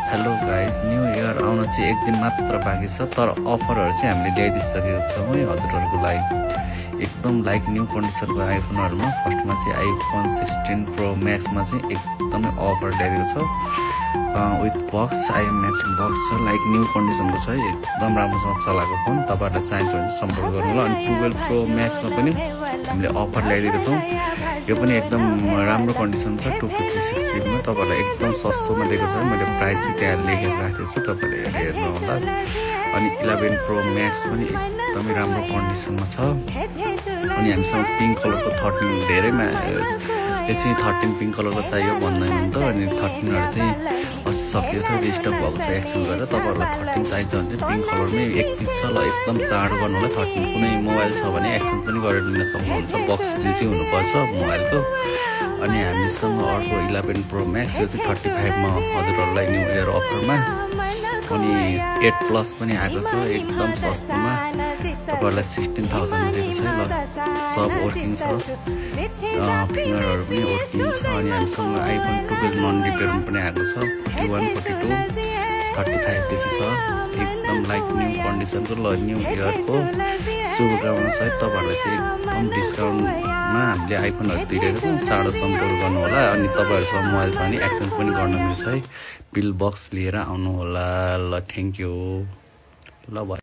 Hello guys, new year आउन चाहिँ एक दिन मात्र बाँकी छ, तर अफरहरू चाहिँ हामीले ल्याइदिइसकेको छौँ है हजुरहरूको लागि। एकदम लाइक न्यू कन्डिसनको आइफोनहरूमा फर्स्टमा चाहिँ आइफोन 16 प्रो म्याक्समा चाहिँ एकदमै अफर ल्याइदिएको छ। विथ बक्स म्याचिङ बक्स छ, लाइक न्यू कन्डिसनको छ है, एकदम राम्रोसँग चलाएको फोन। तपाईँहरूलाई चाहिन्छ भने सम्पर्क गर्नु होला। अनि 12 प्रो म्याक्समा पनि हामीले अफर ल्याइदिएको छौँ। यो पनि एकदम राम्रो कन्डिसन छ, 256 जिबीमा तपाईँहरूलाई एकदम सस्तोमा दिएको छ। मैले प्राइस चाहिँ त्यहाँ लेखेर राखेको छु, तपाईँले हेर्नु होला। अनि 11 प्रो म्याक्स पनि एकदमै राम्रो कन्डिसनमा छ। अनि हामीसँग पिङ्क कलरको 13 धेरैमा यो चाहिँ 13 पिङ्क कलरको चाहियो भन्दैन नि त। अनि 13हरू चाहिँ अस्ति सकिएको थियो, रिस्टक भएको छ एक्सचेन्ज गरेर। तपाईँहरूलाई 13 चाहिन्छ भने चाहिँ पिङ्क कलरमै एक पिस छ ल, एकदम चाँडो गर्नु होला। 13 कुनै मोबाइल छ भने एक्सचेन्ज पनि गरेर लिन सक्नुहुन्छ, बक्स बिल चाहिँ हुनुपर्छ मोबाइलको। अनि हामीसँग अर्को 11 प्रो म्याक्स, यो चाहिँ 35मा हजुरहरूलाई न्यू इयर अफरमा। अनि 8 प्लस पनि आएको छ एकदम सस्तोमा, तपाईँहरूलाई 16,000 दिएको छ है ल। सब वर्किङ छ, फिङ्गरहरू पनि वर्किङ छ। अनि हामीसँग आइफोन 12 नन रिपेयरमा पनि आएको छ, 41, 42, 35देखि छ। एकदम लाइक न्यू कन्डिसनको ल। न्यू इयरको शुभकामना सहित तपाईँहरूलाई चाहिँ एकदम डिस्काउन्टमा हामीले आइफोनहरू दिइरहेको छौँ। चाँडो सम्पर्क गर्नु होला। अनि तपाईँहरूसँग मोबाइल छ भने एक्सचेन्ज पनि गर्न मिल्छ है। बिल बक्स लिएर आउनु होला ल। थ्याङ्क यू ल।